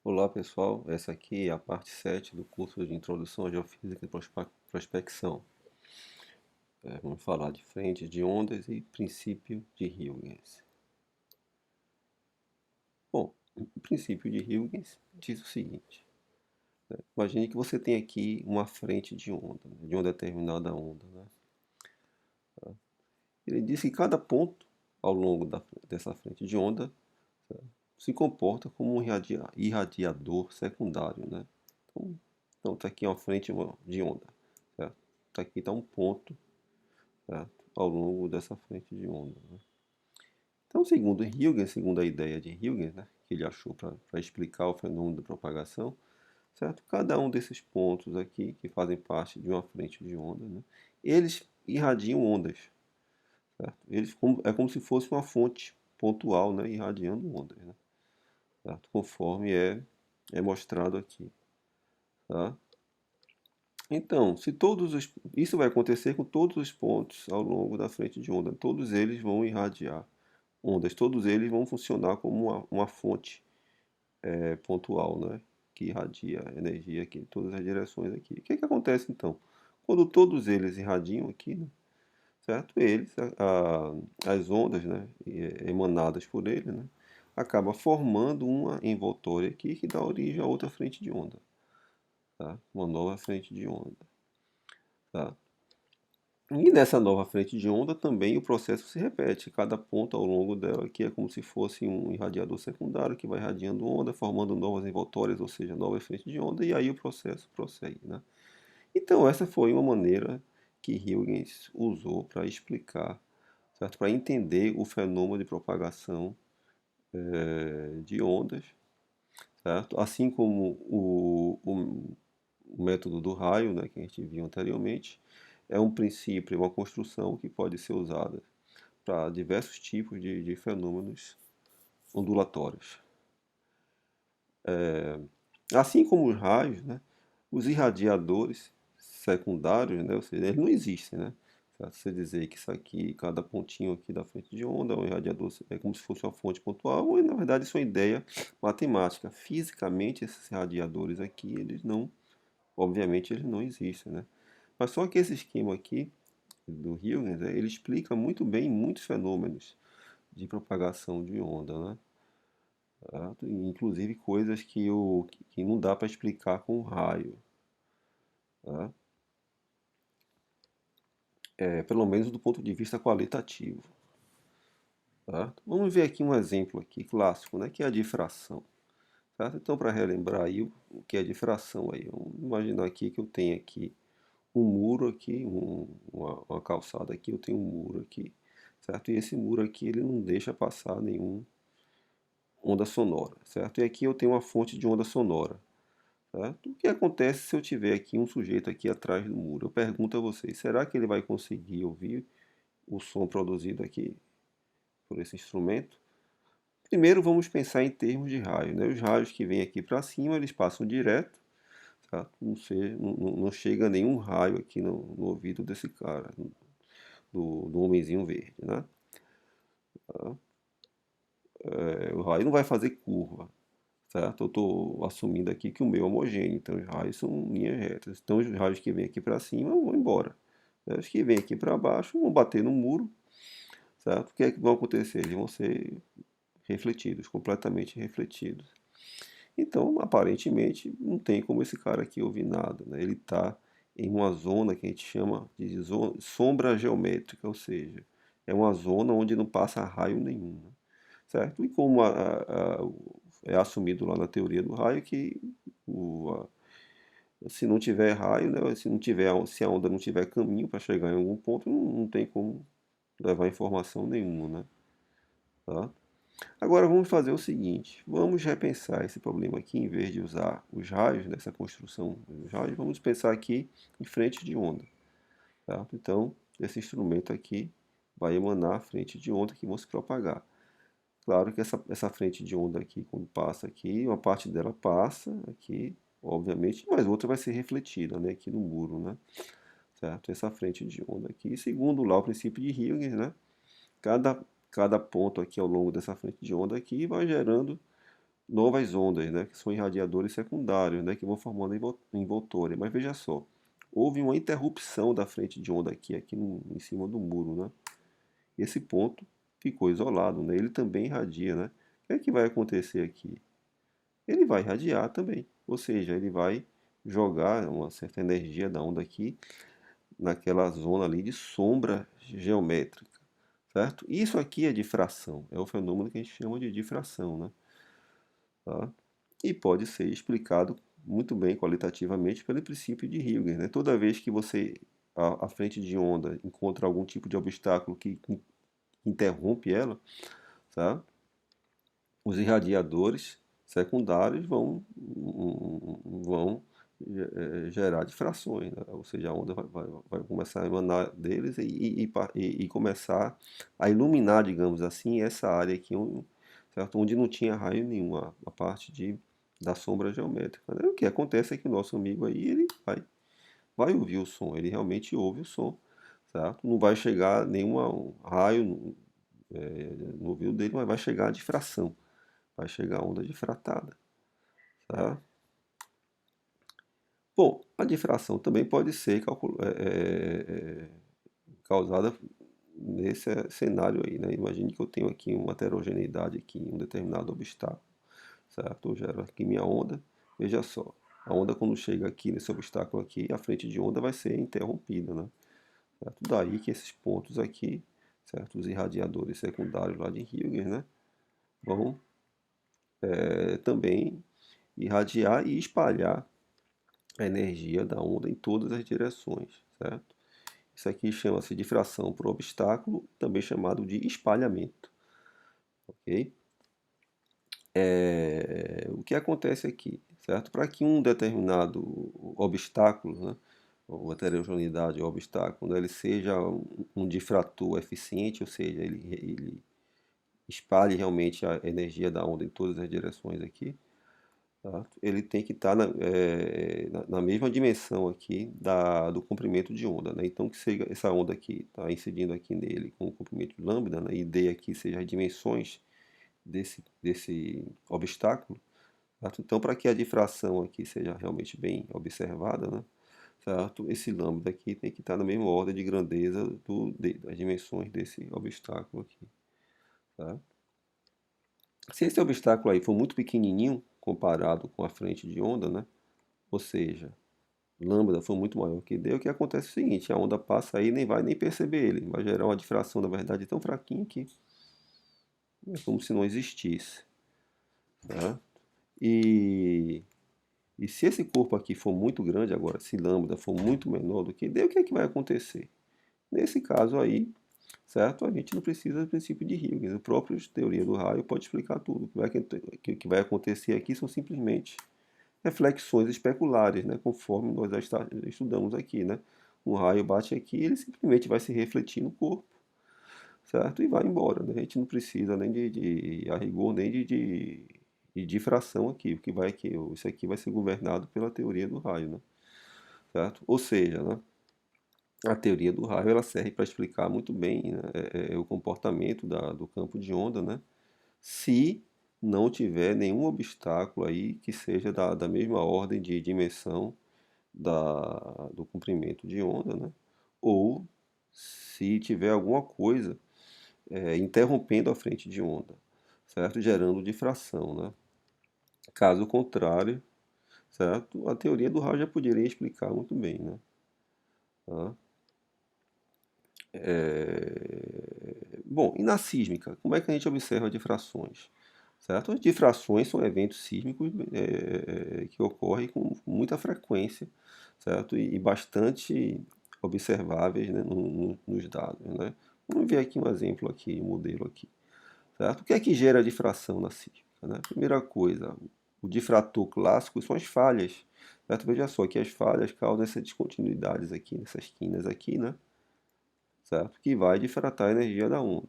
Olá pessoal, essa aqui é a parte 7 do curso de Introdução à Geofísica e Prospecção. Vamos falar de frente de ondas e princípio de Huygens. Bom, o princípio de Huygens diz o seguinte: imagine que você tem aqui uma frente de onda, de uma determinada onda, né? Ele diz que cada ponto ao longo dessa frente de onda se comporta como um irradiador secundário, né? Então está aqui uma frente de onda, certo? Tá aqui está um ponto, certo? Ao longo dessa frente de onda, né? Então, segundo Huygens, segundo a ideia de Huygens, né, que ele achou para explicar o fenômeno da propagação, certo? Cada um desses pontos aqui, que fazem parte de uma frente de onda, né, eles irradiam ondas, certo? É como se fosse uma fonte pontual, né, irradiando ondas, né, certo? Conforme é mostrado aqui, tá? Então, isso vai acontecer com todos os pontos ao longo da frente de onda, todos eles vão irradiar ondas, todos eles vão funcionar como uma fonte pontual, né? Que irradia energia aqui em todas as direções aqui. O que é que acontece então? Quando todos eles irradiam aqui, né? Certo? As ondas, né? Emanadas por ele, né? Acaba formando uma envoltória aqui que dá origem a outra frente de onda, tá? Uma nova frente de onda, tá? E nessa nova frente de onda também o processo se repete. Cada ponto ao longo dela aqui é como se fosse um irradiador secundário que vai irradiando onda, formando novas envoltórias, ou seja, novas frentes de onda, e aí o processo prossegue, né? Então essa foi uma maneira que Huygens usou para explicar, certo? Para entender o fenômeno de propagação de ondas, certo? Assim como o método do raio, né, que a gente viu anteriormente, é um princípio, uma construção que pode ser usada para diversos tipos de fenômenos ondulatórios. Assim como os raios, né, os irradiadores secundários, né, ou seja, eles não existem, né? Você dizer que isso aqui, cada pontinho aqui da frente de onda, é um irradiador, é como se fosse uma fonte pontual, e na verdade isso é uma ideia matemática. Fisicamente, esses radiadores aqui, eles não, obviamente, eles não existem, né? Mas só que esse esquema aqui do Huygens, ele explica muito bem muitos fenômenos de propagação de onda, né? Certo? Inclusive coisas que não dá para explicar com raio, tá? Pelo menos do ponto de vista qualitativo. Certo? Vamos ver aqui um exemplo aqui clássico, né, que é a difração. Certo? Então, para relembrar aí o que é difração aí, vamos imaginar aqui que eu tenho aqui um muro aqui, uma calçada aqui, eu tenho um muro aqui, certo? E esse muro aqui ele não deixa passar nenhum onda sonora, certo? E aqui eu tenho uma fonte de onda sonora, certo? O que acontece se eu tiver aqui um sujeito aqui atrás do muro? Eu pergunto a vocês, será que ele vai conseguir ouvir o som produzido aqui por esse instrumento? Primeiro vamos pensar em termos de raio, né? Os raios que vêm aqui para cima, eles passam direto, tá? Não chega nenhum raio aqui no ouvido desse cara, do homenzinho verde, né? O raio não vai fazer curva, certo? Eu estou assumindo aqui que o meu é homogêneo, então os raios são linhas retas. Então os raios que vêm aqui para cima vão embora, né? Os que vêm aqui para baixo vão bater no muro, certo? O que é que vão acontecer? Eles vão ser refletidos, completamente refletidos. Então, aparentemente, não tem como esse cara aqui ouvir nada, né? Ele está em uma zona que a gente chama de sombra geométrica, ou seja, é uma zona onde não passa raio nenhum, né? Certo? E como é assumido lá na teoria do raio que se não tiver raio, né, se a onda não tiver caminho para chegar em algum ponto, não tem como levar informação nenhuma, né? Tá? Agora vamos fazer o seguinte, vamos repensar esse problema aqui, em vez de usar os raios nessa construção dos raios, vamos pensar aqui em frente de onda, certo? Então, esse instrumento aqui vai emanar a frente de onda que vão se propagar. Claro que essa frente de onda aqui, quando passa aqui, uma parte dela passa aqui, obviamente, mas outra vai ser refletida, né, aqui no muro, né? Certo? Essa frente de onda aqui, segundo lá o princípio de Huygens, né? Cada ponto aqui ao longo dessa frente de onda aqui vai gerando novas ondas, né, que são irradiadores secundários, né, que vão formando envoltória. Mas veja só, houve uma interrupção da frente de onda aqui em cima do muro, né? Esse ponto ficou isolado, né? Ele também irradia, né? O que é que vai acontecer aqui? Ele vai irradiar também, ou seja, ele vai jogar uma certa energia da onda aqui naquela zona ali de sombra geométrica, certo? Isso aqui é difração, é o fenômeno que a gente chama de difração, né? Tá? E pode ser explicado muito bem qualitativamente pelo princípio de Huygens, né? Toda vez que você, a frente de onda, encontra algum tipo de obstáculo que interrompe ela, tá? Os irradiadores secundários vão gerar difrações, né? Ou seja, a onda vai começar a emanar deles e começar a iluminar, digamos assim, essa área aqui, certo? Onde não tinha raio nenhum, a parte da sombra geométrica, né? O que acontece é que o nosso amigo aí, ele vai ouvir o som, ele realmente ouve o som, certo? Não vai chegar nenhum raio no ouvido dele, mas vai chegar a difração, vai chegar a onda difratada, tá? Bom, a difração também pode ser causada nesse cenário aí, né? Imagine que eu tenho aqui uma heterogeneidade aqui em um determinado obstáculo, certo? Eu gero aqui minha onda, veja só, a onda quando chega aqui nesse obstáculo aqui, a frente de onda vai ser interrompida, né? Certo? Daí que esses pontos aqui, certo? Os irradiadores secundários lá de Huygens, né? Vão também irradiar e espalhar a energia da onda em todas as direções, certo? Isso aqui chama-se difração por obstáculo, também chamado de espalhamento, ok? O que acontece aqui, certo? Para que um determinado obstáculo, né, ou heterogeneidade ou obstáculo, né, ele seja um difrator eficiente, ou seja, ele espalhe realmente a energia da onda em todas as direções aqui, tá? Ele tem que estar na mesma dimensão aqui do comprimento de onda, né? Então, que seja essa onda aqui está incidindo aqui nele com o comprimento de lambda, né? E D aqui seja as dimensões desse obstáculo, certo? Então, para que a difração aqui seja realmente bem observada, né? Certo? Esse lambda aqui tem que estar na mesma ordem de grandeza das dimensões desse obstáculo aqui, tá? Se esse obstáculo aí for muito pequenininho comparado com a frente de onda, né? Ou seja, lambda for muito maior que D, o que acontece é o seguinte, a onda passa aí e nem vai nem perceber ele, vai gerar uma difração, na verdade, tão fraquinha que é como se não existisse, tá? E, e se esse corpo aqui for muito grande, agora, se lambda for muito menor do que D, o que é que vai acontecer? Nesse caso aí, certo? A gente não precisa do princípio de Huygens, a própria teoria do raio pode explicar tudo. O que vai acontecer aqui são simplesmente reflexões especulares, né? Conforme nós já estudamos aqui, né? Um raio bate aqui, ele simplesmente vai se refletir no corpo, certo? E vai embora, né? A gente não precisa nem a rigor, nem de difração aqui. O que vai aqui, isso aqui vai ser governado pela teoria do raio, né? Certo? Ou seja, né? A teoria do raio ela serve para explicar muito bem, né, o comportamento do campo de onda, né? Se não tiver nenhum obstáculo aí que seja da mesma ordem de dimensão do comprimento de onda, né? Ou se tiver alguma coisa interrompendo a frente de onda, certo? Gerando difração, né? Caso contrário, certo? A teoria do raio já poderia explicar muito bem, né? Tá? Bom, e na sísmica, como é que a gente observa difrações? Certo? As difrações são eventos sísmicos que ocorrem com muita frequência, certo? E bastante observáveis, né, nos dados, né? Vamos ver aqui um exemplo aqui, um modelo aqui, certo? O que é que gera difração na sísmica, né? Primeira coisa, o difrator clássico são as falhas, certo? Veja só que as falhas causam essas descontinuidades aqui, nessas quinas aqui, né? Certo? Que vai difratar a energia da onda,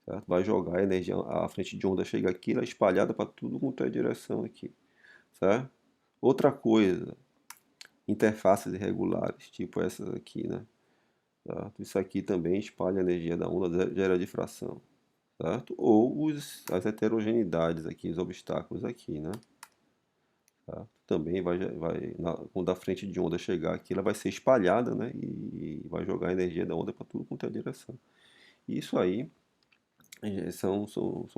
certo? Vai jogar a energia, a frente de onda chega aqui, ela é espalhada para tudo quanto é direção aqui, certo? Outra coisa, interfaces irregulares, tipo essas aqui, né? Certo? Isso aqui também espalha a energia da onda, gera difração, certo? Ou as heterogeneidades aqui, os obstáculos aqui, né? Certo? Também quando a frente de onda chegar aqui, ela vai ser espalhada, né? E vai jogar a energia da onda para tudo quanto é direção. Isso aí são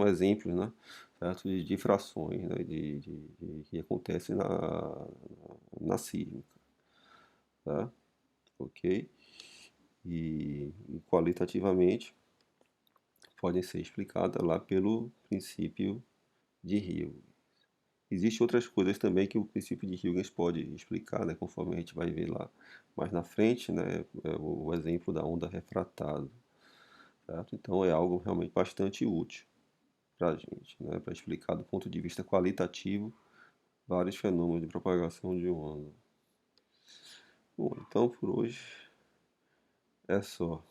exemplos, né? Certo? De difrações, né? Que acontecem na sísmica, tá? Ok? E qualitativamente podem ser explicadas lá pelo princípio de Huygens. Existem outras coisas também que o princípio de Huygens pode explicar, né, conforme a gente vai ver lá mais na frente, né, é o exemplo da onda refratada, certo? Então é algo realmente bastante útil para a gente, né, para explicar do ponto de vista qualitativo vários fenômenos de propagação de onda. Bom, então por hoje é só.